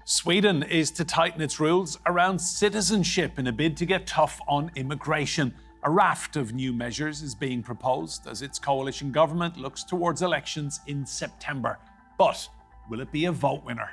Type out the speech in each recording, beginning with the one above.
Sweden is to tighten its rules around citizenship in a bid to get tough on immigration. A raft of new measures is being proposed as its coalition government looks towards elections in September. But will it be a vote winner?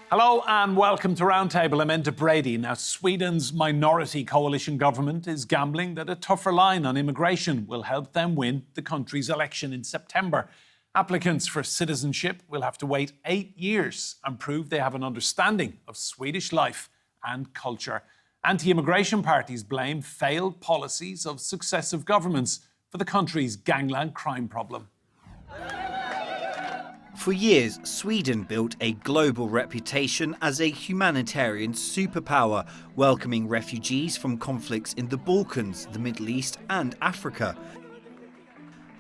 Hello and welcome to Roundtable. I'm Enda Brady. Now, Sweden's minority coalition government is gambling that a tougher line on immigration will help them win the country's election in September. Applicants for citizenship will have to wait 8 years and prove they have an understanding of Swedish life and culture. Anti-immigration parties blame failed policies of successive governments for the country's gangland crime problem. For years, Sweden built a global reputation as a humanitarian superpower, welcoming refugees from conflicts in the Balkans, the Middle East and Africa.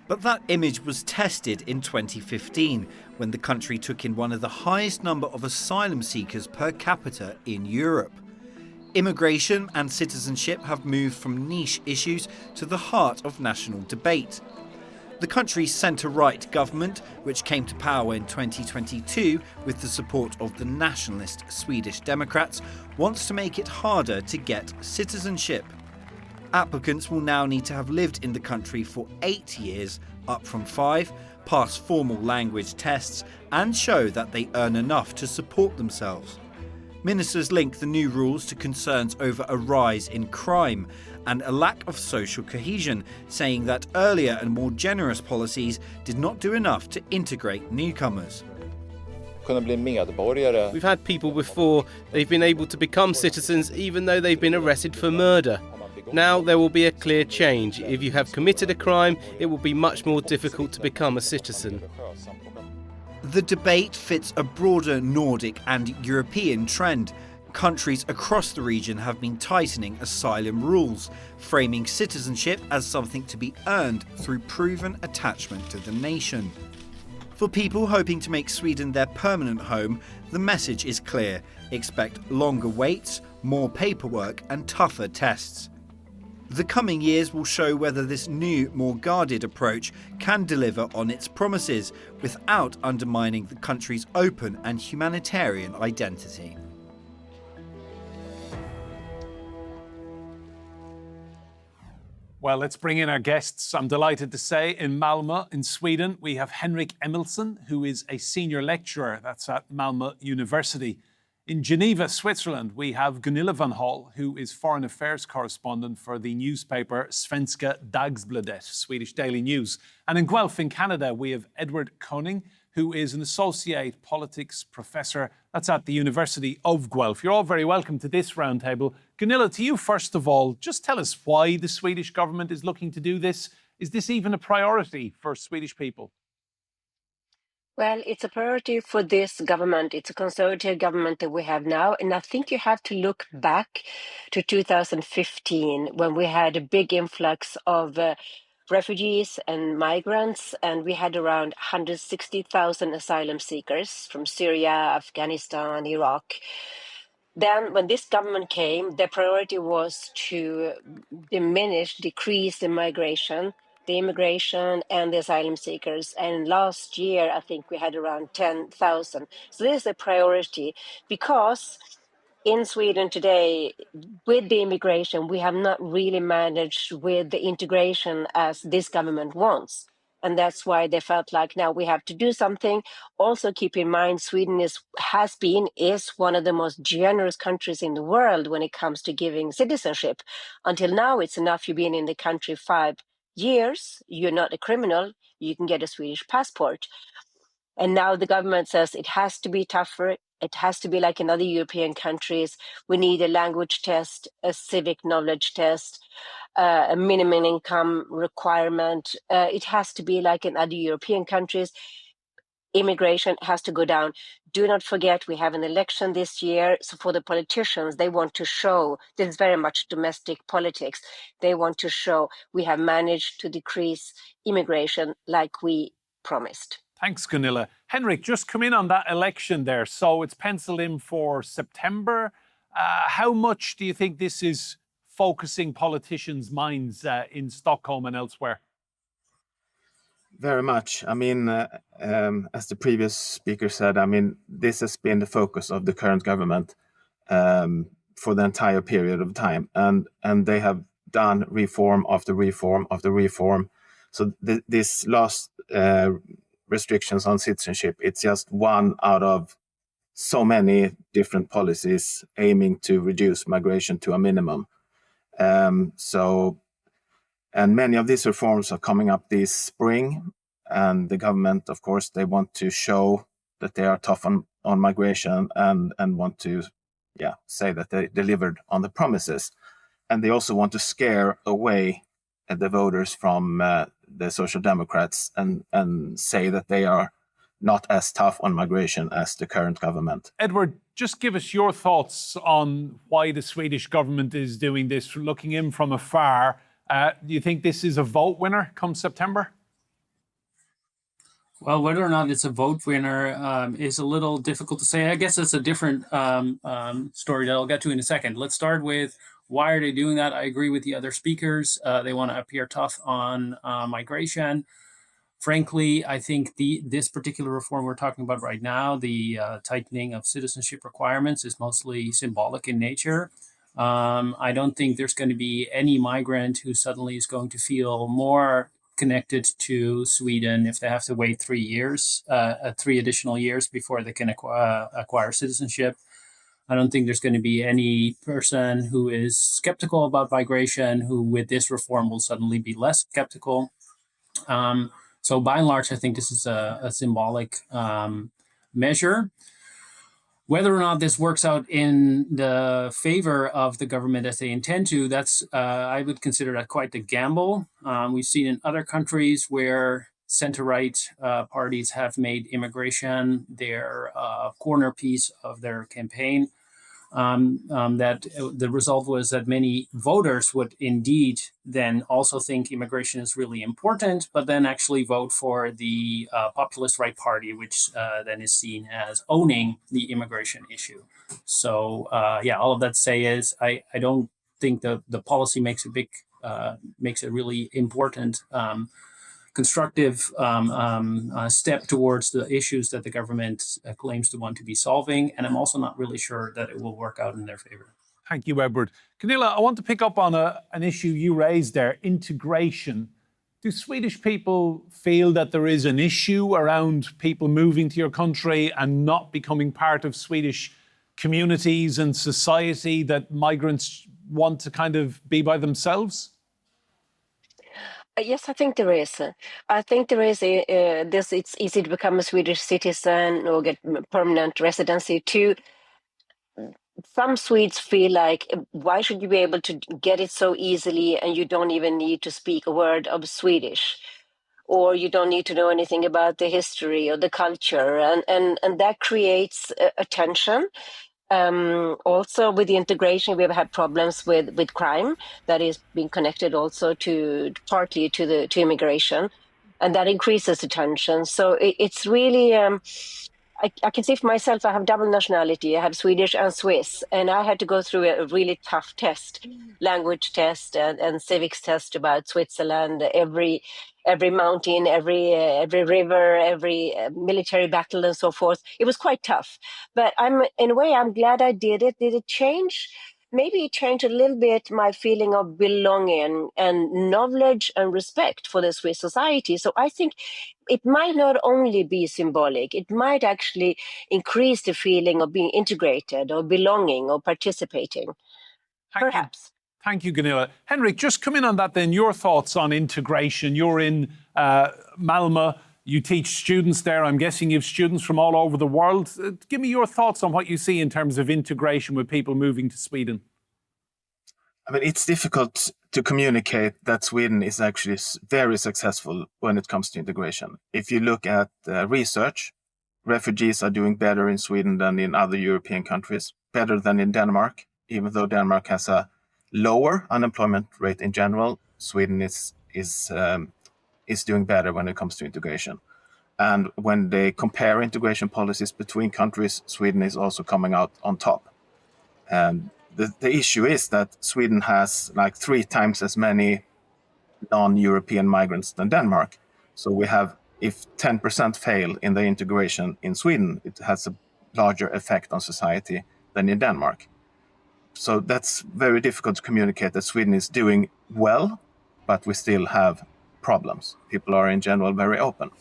But that image was tested in 2015, when the country took in one of the highest number of asylum seekers per capita in Europe. Immigration and citizenship have moved from niche issues to the heart of national debate. The country's centre-right government, which came to power in 2022 with the support of the nationalist Swedish Democrats, wants to make it harder to get citizenship. Applicants will now need to have lived in the country for 8 years, up from 5, pass formal language tests, and show that they earn enough to support themselves. Ministers link the new rules to concerns over a rise in crime and a lack of social cohesion, saying that earlier and more generous policies did not do enough to integrate newcomers. We've had people before, they've been able to become citizens even though they've been arrested for murder. Now there will be a clear change. If you have committed a crime, it will be much more difficult to become a citizen. The debate fits a broader Nordic and European trend. Countries across the region have been tightening asylum rules, framing citizenship as something to be earned through proven attachment to the nation. For people hoping to make Sweden their permanent home, the message is clear. Expect longer waits, more paperwork and tougher tests. The coming years will show whether this new, more guarded approach can deliver on its promises without undermining the country's open and humanitarian identity. Well, let's bring in our guests. I'm delighted to say in Malmö, in Sweden, we have Henrik Emilsson, who is a senior lecturer. That's at Malmö University. In Geneva, Switzerland, we have Gunila Von Hall, who is foreign affairs correspondent for the newspaper Svenska Dagbladet, Swedish daily news. And in Guelph, in Canada, we have Edward Koning, who is an associate politics professor. That's at the University of Guelph. You're all very welcome to this roundtable. Gunilla, to you first of all, just tell us why the Swedish government is looking to do this. Is this even a priority for Swedish people? Well, it's a priority for this government. It's a conservative government that we have now. And I think you have to look back to 2015 when we had a big influx of refugees and migrants, and we had around 160,000 asylum seekers from Syria, Afghanistan, Iraq. Then when this government came, their priority was to decrease the migration, the immigration and the asylum seekers. And last year, I think we had around 10,000. So this is a priority because in Sweden today, with the immigration, we have not really managed with the integration as this government wants. And that's why they felt like now we have to do something. Also keep in mind, Sweden is one of the most generous countries in the world when it comes to giving citizenship. Until now, it's enough you've been in the country 5 years, you're not a criminal, you can get a Swedish passport. And now the government says it has to be tougher. It has to be like in other European countries. We need a language test, a civic knowledge test, a minimum income requirement. It has to be like in other European countries. Immigration has to go down. Do not forget, we have an election this year. So for the politicians, they want to show, this is very much domestic politics. They want to show we have managed to decrease immigration like we promised. Thanks, Gunilla. Henrik, just come in on that election there. So it's penciled in for September. How much do you think this is focusing politicians' minds in Stockholm and elsewhere? Very much. I mean, as the previous speaker said, I mean, this has been the focus of the current government for the entire period of time, and they have done reform after reform after reform. So this last restrictions on citizenship, it's just one out of so many different policies aiming to reduce migration to a minimum. And many of these reforms are coming up this spring. And the government, of course, they want to show that they are tough on migration and want to say that they delivered on the promises. And they also want to scare away the voters from the Social Democrats and say that they are not as tough on migration as the current government. Edward, just give us your thoughts on why the Swedish government is doing this, looking in from afar. Do you think this is a vote winner come September? Well, whether or not it's a vote winner is a little difficult to say. I guess it's a different story that I'll get to in a second. Let's start with why are they doing that? I agree with the other speakers. They want to appear tough on migration. Frankly, I think this particular reform we're talking about right now, the tightening of citizenship requirements, is mostly symbolic in nature. I don't think there's going to be any migrant who suddenly is going to feel more connected to Sweden if they have to wait 3 years, 3 additional years before they can acquire citizenship. I don't think there's going to be any person who is skeptical about migration who with this reform will suddenly be less skeptical. So by and large, I think this is a symbolic measure. Whether or not this works out in the favor of the government as they intend to, that's I would consider that quite a gamble. We've seen in other countries where center-right parties have made immigration their corner piece of their campaign. That the result was that many voters would indeed then also think immigration is really important, but then actually vote for the populist right party, which then is seen as owning the immigration issue. So all of that to say is I don't think the policy makes a really important constructive step towards the issues that the government claims to want to be solving. And I'm also not really sure that it will work out in their favor. Thank you, Edward. Gunilla, I want to pick up on an issue you raised there, integration. Do Swedish people feel that there is an issue around people moving to your country and not becoming part of Swedish communities and society, that migrants want to kind of be by themselves? Yes, I think there is. I think there is this. It's easy to become a Swedish citizen or get permanent residency too. Some Swedes feel like, why should you be able to get it so easily and you don't even need to speak a word of Swedish, or you don't need to know anything about the history or the culture, and that creates a tension. Also, with the integration, we have had problems with crime that is being connected also to partly to immigration, and that increases the tension. So it's really. I can see for myself, I have double nationality. I have Swedish and Swiss, and I had to go through a really tough test, language test and civics test about Switzerland, every mountain, every river, every military battle and so forth. It was quite tough, but in a way, I'm glad I did it. Did it change? Maybe it changed a little bit my feeling of belonging and knowledge and respect for the Swiss society. So I think it might not only be symbolic, it might actually increase the feeling of being integrated or belonging or participating. Perhaps. Thank you, Gunilla. Henrik, just come in on that then, your thoughts on integration. You're in Malmö, you teach students there. I'm guessing you have students from all over the world. Give me your thoughts on what you see in terms of integration with people moving to Sweden. I mean, it's difficult to communicate that Sweden is actually very successful when it comes to integration. If you look at research, refugees are doing better in Sweden than in other European countries, better than in Denmark, even though Denmark has a lower unemployment rate in general. Sweden is doing better when it comes to integration. And when they compare integration policies between countries, Sweden is also coming out on top. The issue is that Sweden has like 3 times as many non-European migrants than Denmark. So we have, if 10% fail in the integration in Sweden, it has a larger effect on society than in Denmark. So that's very difficult to communicate that Sweden is doing well, but we still have problems. People are in general very open.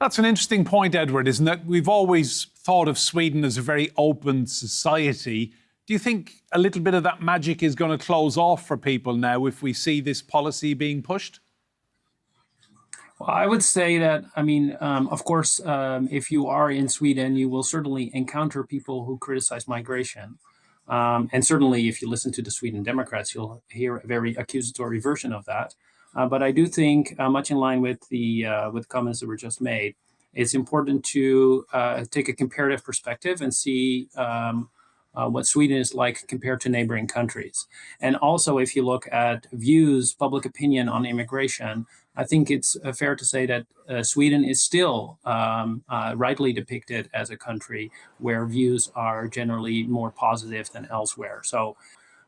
That's an interesting point, Edward, isn't it? We've always thought of Sweden as a very open society. Do you think a little bit of that magic is going to close off for people now if we see this policy being pushed? Well, I would say that, I mean, of course, if you are in Sweden, you will certainly encounter people who criticize migration. And certainly, if you listen to the Sweden Democrats, you'll hear a very accusatory version of that. But I do think, much in line with the comments that were just made, it's important to take a comparative perspective and see what Sweden is like compared to neighboring countries. And also, if you look at views, public opinion on immigration, I think it's fair to say that Sweden is still rightly depicted as a country where views are generally more positive than elsewhere. So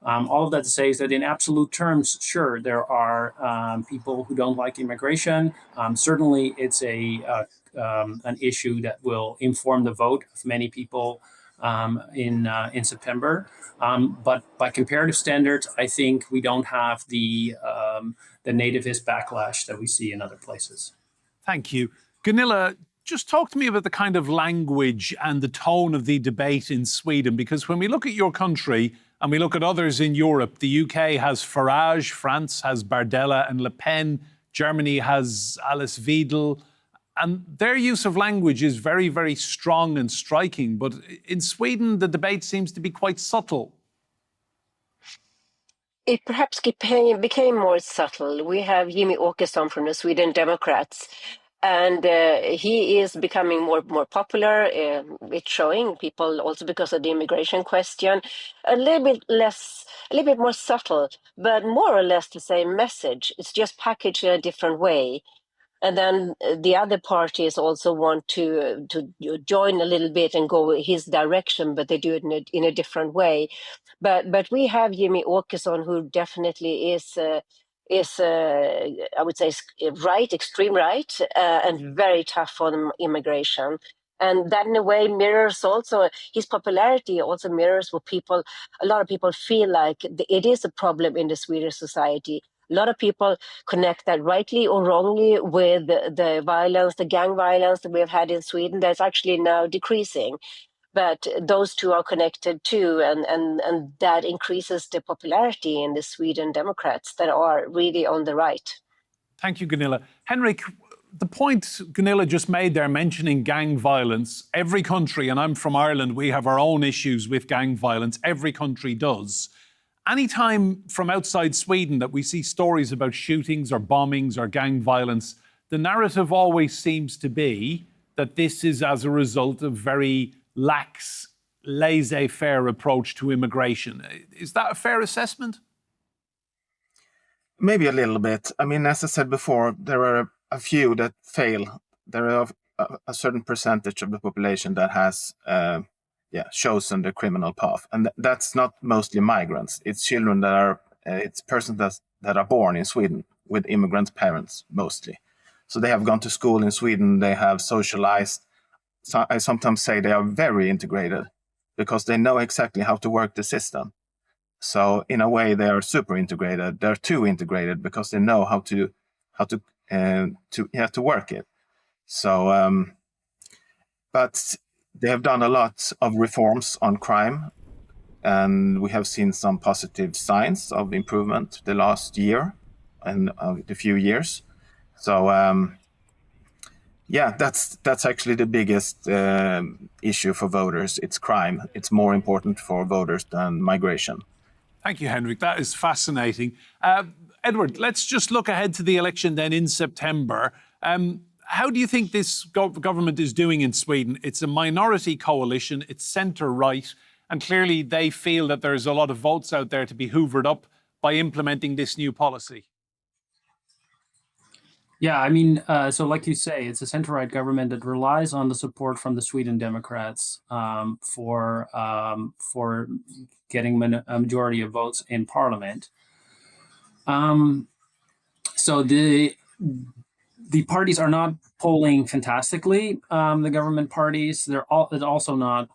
all of that to say is that in absolute terms, sure, there are people who don't like immigration. Certainly, it's an issue that will inform the vote of many people in September. But by comparative standards, I think we don't have the nativist backlash that we see in other places. Thank you. Gunilla, just talk to me about the kind of language and the tone of the debate in Sweden, because when we look at your country and we look at others in Europe, the UK has Farage, France has Bardella and Le Pen, Germany has Alice Weidel, and their use of language is very, very strong and striking. But in Sweden, the debate seems to be quite subtle. It perhaps became more subtle. We have Jimmy Åkesson from the Sweden Democrats, and he is becoming more popular. It's showing people also because of the immigration question, a little bit more subtle, but more or less the same message. It's just packaged in a different way. And then the other parties also want to join a little bit and go his direction, but they do it in a different way. But we have Jimmy Åkesson, who definitely is I would say right, extreme right, and very tough on immigration. And that in a way mirrors also his popularity, also mirrors what a lot of people feel like it is a problem in the Swedish society. A lot of people connect that rightly or wrongly with the violence, the gang violence that we've had in Sweden that's actually now decreasing. But those two are connected too, and that increases the popularity in the Sweden Democrats that are really on the right. Thank you, Gunilla. Henrik, the point Gunilla just made there, mentioning gang violence, every country, and I'm from Ireland, we have our own issues with gang violence. Every country does. Anytime from outside Sweden that we see stories about shootings or bombings or gang violence, the narrative always seems to be that this is as a result of very lax, laissez-faire approach to immigration. Is that a fair assessment? Maybe a little bit. I mean, as I said before, there are a few that fail. There are a certain percentage of the population that has chosen the criminal path. And that's not mostly migrants. It's children that are, it's persons that are born in Sweden with immigrant parents mostly. So they have gone to school in Sweden, they have socialized. So I sometimes say they are very integrated because they know exactly how to work the system. So in a way, they are super integrated. They're too integrated because they know how to work it. So, but they have done a lot of reforms on crime, and we have seen some positive signs of improvement the last year and the few years. So, that's actually the biggest issue for voters. It's crime. It's more important for voters than migration. Thank you, Henrik. That is fascinating. Edward, let's just look ahead to the election then in September. How do you think this government is doing in Sweden? It's a minority coalition, it's centre-right, and clearly they feel that there's a lot of votes out there to be hoovered up by implementing this new policy. Yeah, I mean, so like you say, it's a center-right government that relies on the support from the Sweden Democrats for getting a majority of votes in parliament. So the parties are not polling fantastically. The government parties, they're also not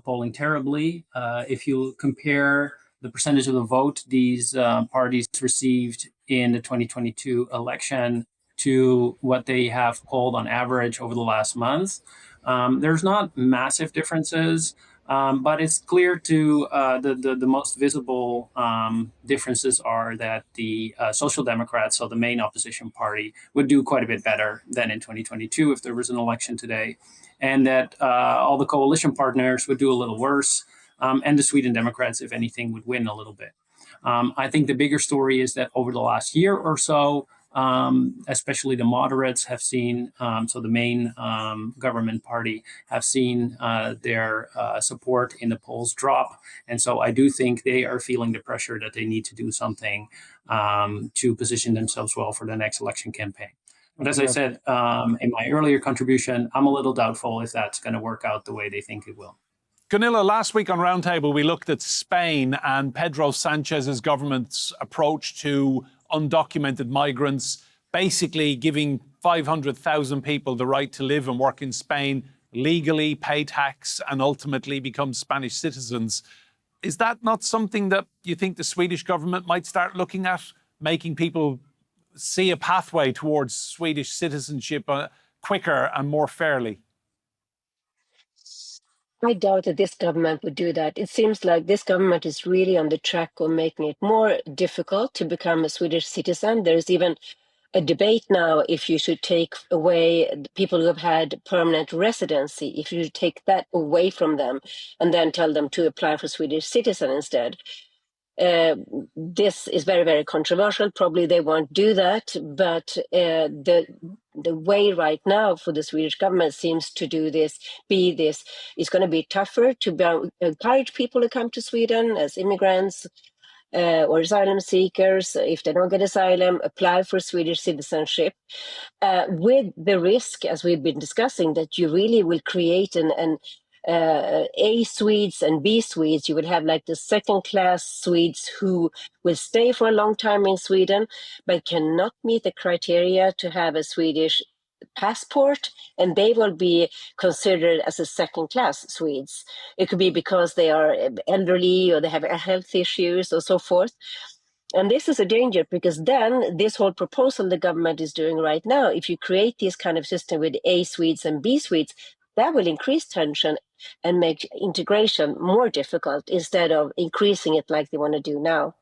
polling terribly. If you compare the percentage of the vote these parties received in the 2022 election to what they have polled on average over the last month, there's not massive differences. But it's clear to the most visible differences are that the Social Democrats, so the main opposition party, would do quite a bit better than in 2022 if there was an election today, and that all the coalition partners would do a little worse, and the Sweden Democrats, if anything, would win a little bit. I think the bigger story is that over the last year or so, especially the moderates have seen, so the main government party have seen their support in the polls drop. And so I do think they are feeling the pressure that they need to do something to position themselves well for the next election campaign. But as I said in my earlier contribution, I'm a little doubtful if that's going to work out the way they think it will. Gunilla, last week on Roundtable, we looked at Spain and Pedro Sanchez's government's approach to undocumented migrants, basically giving 500,000 people the right to live and work in Spain legally, pay tax, and ultimately become Spanish citizens. Is that not something that you think the Swedish government might start looking at, making people see a pathway towards Swedish citizenship quicker and more fairly? I doubt that this government would do that. It seems like this government is really on the track of making it more difficult to become a Swedish citizen. There's even a debate now if you should take away people who have had permanent residency, if you should take that away from them and then tell them to apply for Swedish citizen instead. This is very, very controversial. Probably they won't do that, but the way right now for the Swedish government seems to do this, is going to be tougher to encourage people to come to Sweden as immigrants or asylum seekers. If they don't get asylum, apply for Swedish citizenship, with the risk, as we've been discussing, that you really will create an A Swedes and B Swedes. You would have like the second-class Swedes who will stay for a long time in Sweden, but cannot meet the criteria to have a Swedish passport, and they will be considered as a second-class Swedes. It could be because they are elderly or they have health issues or so forth. And this is a danger, because then this whole proposal the government is doing right now, if you create this kind of system with A Swedes and B Swedes, that will increase tension and make integration more difficult instead of increasing it like they want to do now.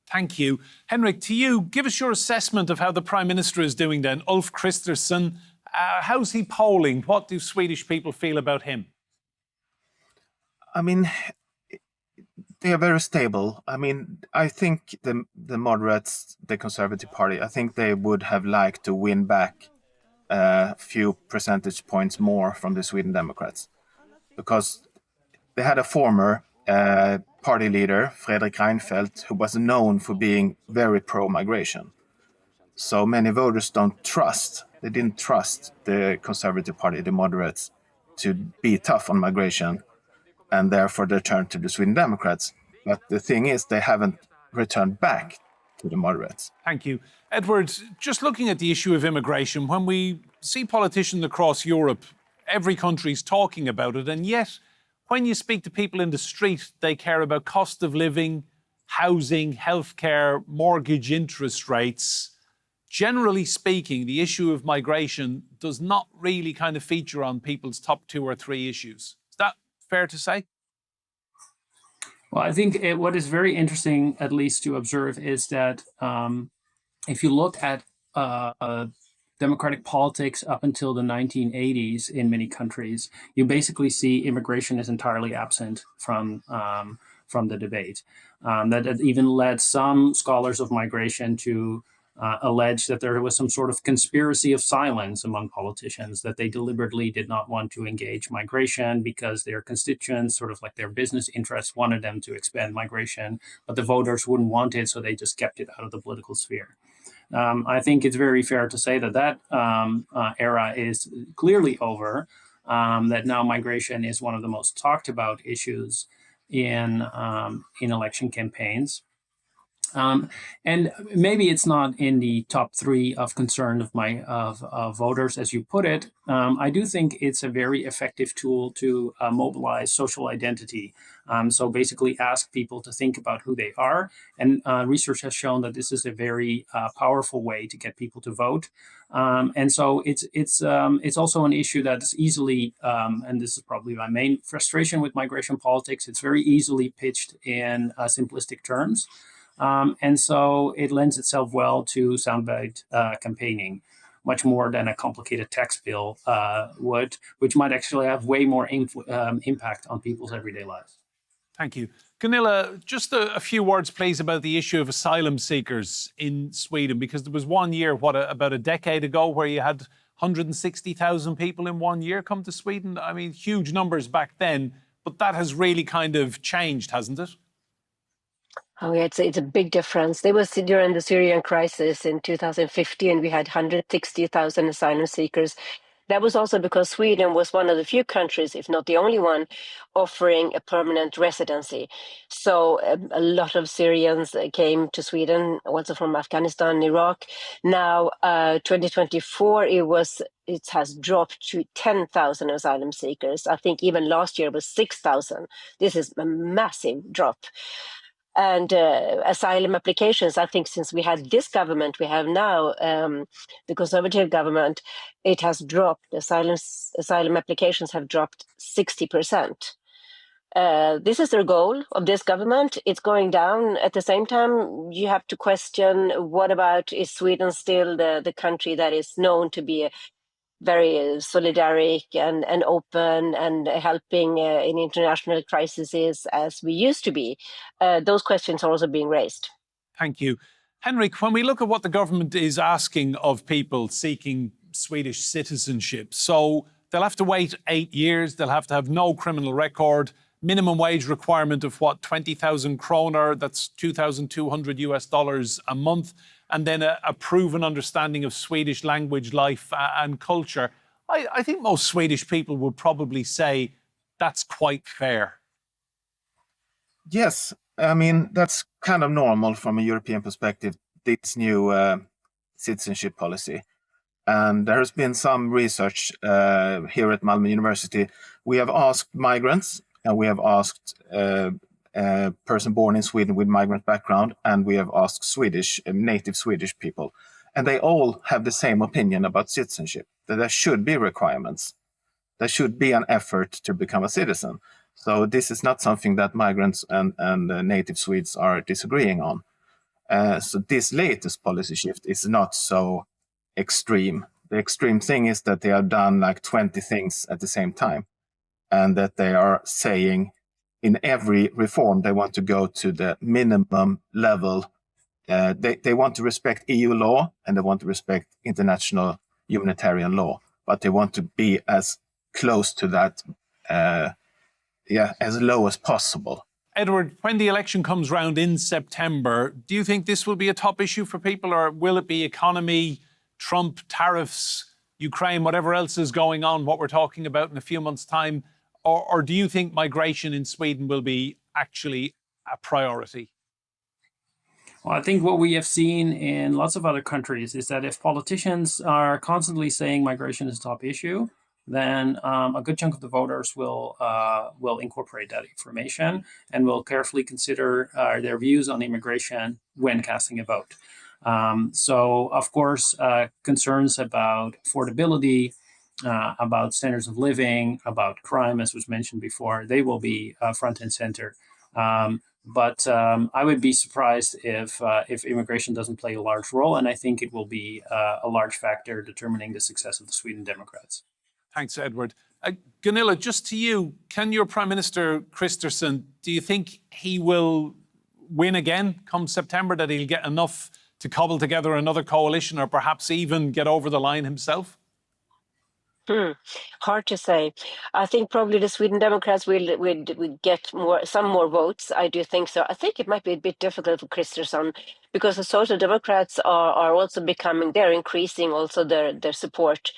Thank you. Henrik, to you, give us your assessment of how the Prime Minister is doing then. Ulf Kristersson, how's he polling? What do Swedish people feel about him? I mean, they are very stable. I mean, I think the moderates, the Conservative Party, I think they would have liked to win back a few percentage points more from the Sweden Democrats, because they had a former party leader, Fredrik Reinfeldt, who was known for being very pro-migration. So many voters didn't trust the Conservative Party, the moderates, to be tough on migration, and therefore they turned to the Sweden Democrats. But the thing is, they haven't returned back to the moderates. Thank you. Edward, just looking at the issue of immigration, when we see politicians across Europe, every country's talking about it, and yet when you speak to people in the street, they care about cost of living, housing, healthcare, mortgage interest rates. Generally speaking, the issue of migration does not really kind of feature on people's top 2 or 3 issues. Is that fair to say? Well, I think what is very interesting, at least to observe, is that if you look at democratic politics up until the 1980s in many countries, you basically see immigration is entirely absent from the debate. That even led some scholars of migration to allege that there was some sort of conspiracy of silence among politicians, that they deliberately did not want to engage migration because their constituents, sort of like their business interests, wanted them to expand migration, but the voters wouldn't want it, so they just kept it out of the political sphere. I think it's very fair to say that era is clearly over, that now migration is one of the most talked about issues in election campaigns. And maybe it's not in the top three of concern of voters, as you put it. I do think it's a very effective tool to mobilize social identity. So basically ask people to think about who they are. And research has shown that this is a very powerful way to get people to vote. And so it's also an issue that's easily, and this is probably my main frustration with migration politics, it's very easily pitched in simplistic terms. And so it lends itself well to soundbite campaigning, much more than a complicated tax bill would, which might actually have way more impact on people's everyday lives. Thank you. Gunilla, just a few words, please, about the issue of asylum seekers in Sweden, because there was one year, about a decade ago, where you had 160,000 people in 1 year come to Sweden. I mean, huge numbers back then, but that has really kind of changed, hasn't it? Oh, yeah, it's a big difference. There was during the Syrian crisis in 2015, we had 160,000 asylum seekers. That was also because Sweden was one of the few countries, if not the only one, offering a permanent residency. So a lot of Syrians came to Sweden, also from Afghanistan and Iraq. Now, 2024, it has dropped to 10,000 asylum seekers. I think even last year was 6,000. This is a massive drop. And asylum applications, I think since we had this government we have now, the Conservative government, it has dropped. Asylum applications have dropped 60%. This is their goal of this government. It's going down. At the same time, you have to question, what about, is Sweden still the country that is known to be very solidaric and open and helping in international crises as we used to be? Those questions are also being raised. Thank you. Henrik, when we look at what the government is asking of people seeking Swedish citizenship, so they'll have to wait 8 years, they'll have to have no criminal record, minimum wage requirement of 20,000 kroner, that's $2,200 a month, and then a proven understanding of Swedish language, life and culture. I think most Swedish people would probably say that's quite fair. Yes, I mean, that's kind of normal from a European perspective, this new citizenship policy. And there has been some research here at Malmö University. We have asked migrants, and we have asked a person born in Sweden with migrant background, and we have asked native Swedish people. And they all have the same opinion about citizenship, that there should be requirements. There should be an effort to become a citizen. So this is not something that migrants and native Swedes are disagreeing on. So this latest policy shift is not so extreme. The extreme thing is that they have done like 20 things at the same time, and that they are saying in every reform they want to go to the minimum level. They want to respect EU law, and they want to respect international humanitarian law, but they want to be as close to that, as low as possible. Edward, when the election comes round in September, do you think this will be a top issue for people, or will it be economy, Trump, tariffs, Ukraine, whatever else is going on, what we're talking about in a few months' time? Or do you think migration in Sweden will be actually a priority? Well, I think what we have seen in lots of other countries is that if politicians are constantly saying migration is a top issue, then a good chunk of the voters will incorporate that information and will carefully consider their views on immigration when casting a vote. So, of course, concerns about affordability, about standards of living, about crime, as was mentioned before, they will be front and center. But I would be surprised if immigration doesn't play a large role, and I think it will be a large factor determining the success of the Sweden Democrats. Thanks, Edward. Gunilla, just to you, can your Prime Minister Kristersson, do you think he will win again come September, that he'll get enough to cobble together another coalition or perhaps even get over the line himself? Hard to say. I think probably the Sweden Democrats will get some more votes. I do think so. I think it might be a bit difficult for Kristersson because the Social Democrats are also they're increasing also their support.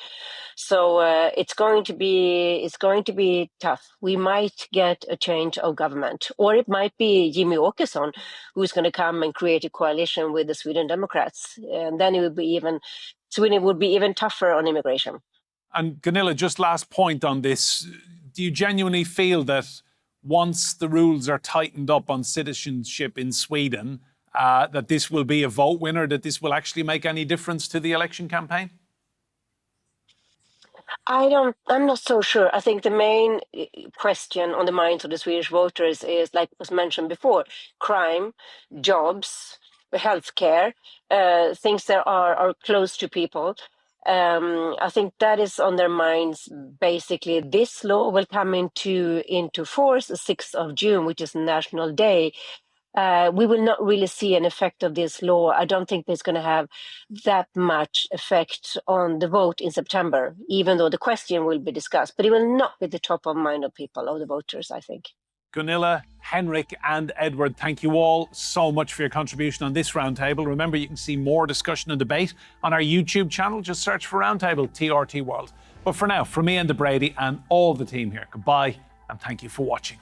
So it's going to be tough. We might get a change of government, or it might be Jimmy Åkesson who's going to come and create a coalition with the Sweden Democrats, and then Sweden would be even tougher on immigration. And Gunilla, just last point on this. Do you genuinely feel that once the rules are tightened up on citizenship in Sweden, that this will be a vote winner, that this will actually make any difference to the election campaign? I'm not so sure. I think the main question on the minds of the Swedish voters is, like was mentioned before, crime, jobs, healthcare, things that are close to people. I think that is on their minds. Basically, this law will come into force the 6th of June, which is National Day. We will not really see an effect of this law. I don't think it's going to have that much effect on the vote in September, even though the question will be discussed. But it will not be the top of mind of people, of the voters, I think. Gunilla, Henrik and Edward, thank you all so much for your contribution on this Roundtable. Remember, you can see more discussion and debate on our YouTube channel. Just search for Roundtable, TRT World. But for now, from me, Enda Brady, and all the team here, goodbye and thank you for watching.